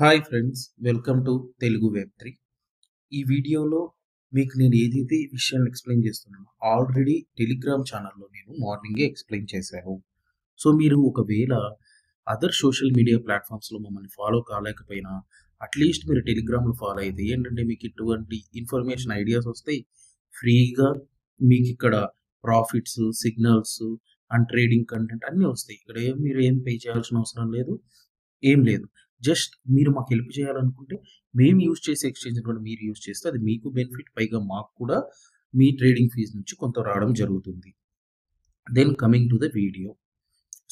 Hi friends, welcome to Telugu web 3. ఈ వీడియోలో మీకు నేను ఏదైతే ఈ విషయాన్ని ఎక్స్ప్లెయిన్ చేస్తున్నానో ఆల్రెడీ టెలిగ్రామ్ ఛానల్లో నేను మార్నింగే ఎక్స్ప్లెయిన్ చేశాను. సో మీరు ఒకవేళ అదర్ సోషల్ మీడియా ప్లాట్ఫామ్స్లో మమ్మల్ని ఫాలో కాలేకపోయినా అట్లీస్ట్ మీరు టెలిగ్రామ్లో ఫాలో అయితే ఏంటంటే మీకు ఇటువంటి ఇన్ఫర్మేషన్ ఐడియాస్ వస్తాయి. ఫ్రీగా మీకు ఇక్కడ profits, signals and trading content అన్నీ వస్తాయి. ఇక్కడ మీరు ఏం పే చేయాల్సిన అవసరం లేదు, ఏం లేదు. జస్ట్ మీరు మాకు హెల్ప్ చేయాలనుకుంటే మేము యూజ్ చేసే ఎక్స్చేంజ్ కూడా మీరు యూజ్ చేస్తే అది మీకు బెనిఫిట్, పైగా మాకు కూడా మీ ట్రేడింగ్ ఫీజు నుంచి కొంత రావడం జరుగుతుంది. Then coming to the video.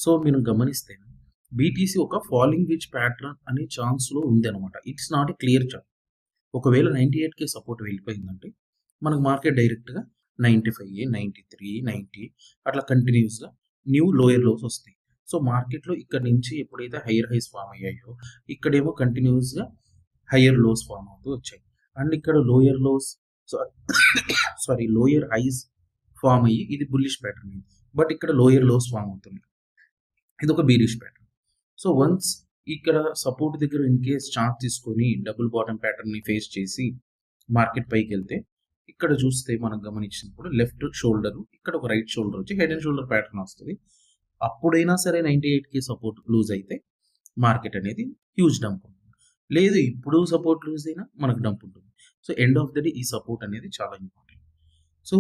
So మీరు గమనిస్తే బీటీసీ ఒక ఫాలింగ్ విచ్ ప్యాటర్న్ అనే ఛాన్స్లో ఉంది అనమాట. It's not a clear chart. ఒకవేళ 98K సపోర్ట్ వెళ్ళిపోయిందంటే మనకు మార్కెట్ డైరెక్ట్గా 95, 93, 90 అట్లా కంటిన్యూస్గా న్యూ లోయర్ లోస్ వస్తాయి. సో మార్కెట్లో ఇక్కడ నుంచి ఎప్పుడైతే హైయర్ హైస్ ఫామ్ అయ్యాయో ఇక్కడేమో కంటిన్యూస్గా హైయర్ లోస్ ఫామ్ అవుతూ వచ్చాయి. అండ్ ఇక్కడ lower lows sorry lower highs form అయ్యి ఇది బుల్లిష్ ప్యాటర్న్, బట్ ఇక్కడ లోయర్ లోస్ ఫామ్ అవుతుంది. ఇది ఒక బీరిష్ ప్యాటర్న్. సో వన్స్ ఇక్కడ సపోర్ట్ దగ్గర ఇన్ కేస్ చార్ట్ తీసుకొని డబుల్ బాటమ్ ప్యాటర్న్ని ఫేస్ చేసి మార్కెట్ పైకి వెళ్తే ఇక్కడ చూస్తే మనం గమనించినప్పుడు లెఫ్ట్ షోల్డర్, ఇక్కడ ఒక రైట్ షోల్డర్ వచ్చి హెడ్ అండ్ షోల్డర్ ప్యాటర్న్ వస్తుంది. అప్పుడైనా సరే 98K సపోర్ట్ లూజ్ అయితే మార్కెట్ అనేది హ్యూజ్ డంప్ ఉంటుంది. లేదు ఇప్పుడు సపోర్ట్ లూజ్ అయినా మనకు డంప్ ఉంటుంది. So end of the day ఈ సపోర్ట్ అనేది చాలా ఇంపార్టెంట్. సో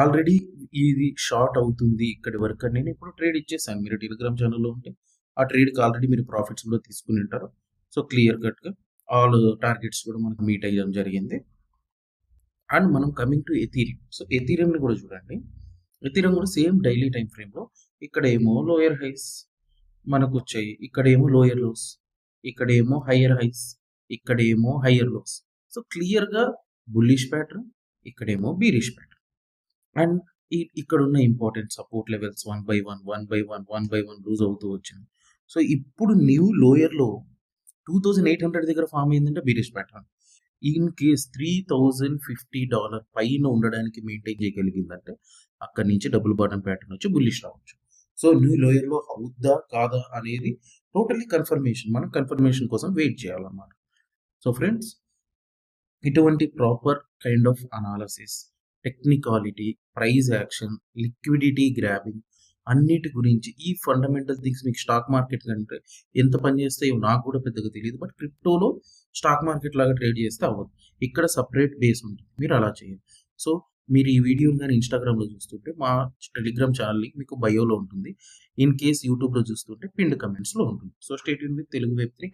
ఆల్రెడీ ఇది షార్ట్ అవుతుంది ఇక్కడి వరకు నేను ఇప్పుడు ట్రేడ్ ఇచ్చేసాను. మీరు టెలిగ్రామ్ ఛానల్లో ఉంటే ఆ ట్రేడ్కి ఆల్రెడీ మీరు ప్రాఫిట్స్ కూడా తీసుకుని ఉంటారు. సో క్లియర్ కట్గా ఆల్ టార్గెట్స్ కూడా మనకు మీట్ అయ్యడం జరిగింది. అండ్ మనం కమింగ్ టు ఎథీరియం. సో ఎథీరియంని కూడా చూడండి. ఎథీరియం కూడా సేమ్ డైలీ టైం ఫ్రేమ్లో ఇక్కడేమో లోయర్ హైస్ మనకు వచ్చాయి, ఇక్కడేమో లోయర్ లోస్, ఇక్కడేమో హయ్యర్ హైస్, ఇక్కడేమో హయ్యర్ లోస్. సో క్లియర్గా బుల్లిష్ ప్యాటర్న్, ఇక్కడేమో బీరిష్ ప్యాటర్న్. అండ్ ఇక్కడ ఉన్న important support levels 1 by 1 lose అవుతూ వచ్చింది. సో ఇప్పుడు న్యూ లోయర్లో 2800 దగ్గర ఫామ్ అయిందంటే బీరిష్ ప్యాటర్న్. ఇన్ కేస్ $3050 పైన ఉండడానికి మెయింటైన్ చేయగలిగిందంటే అక్కడి నుంచి డబుల్ బాటమ్ ప్యాటర్న్ వచ్చి బుల్లిష్ రావచ్చు. సో న్యూ లోయర్లో అవుద్దా కాదా అనేది టోటల్లీ కన్ఫర్మేషన్, మనం కన్ఫర్మేషన్ కోసం వెయిట్ చేయాలన్నమాట. సో ఫ్రెండ్స్, ఇటువంటి proper kind of analysis, technicality, price action, liquidity grabbing అన్నిటి గురించి ఈ ఫండమెంటల్ థింగ్స్ మీకు స్టాక్ మార్కెట్ కంటే ఎంత పనిచేస్తాయో నాకు కూడా పెద్దగా తెలియదు. బట్ క్రిప్టోలో స్టాక్ మార్కెట్ లాగా ట్రేడ్ చేస్తే అవ్వదు. ఇక్కడ సపరేట్ బేస్ ఉంటుంది, మీరు అలా చేయండి. సో మీరు ఈ వీడియోని కానీ ఇన్స్టాగ్రామ్లో చూస్తుంటే మా టెలిగ్రామ్ ఛానల్ లింక్ మీకు బయోలో ఉంటుంది. ఇన్ కేస్ యూట్యూబ్లో చూస్తుంటే పిన్డ్ కమెంట్స్లో ఉంటుంది. So stay tune with Telugu web 3.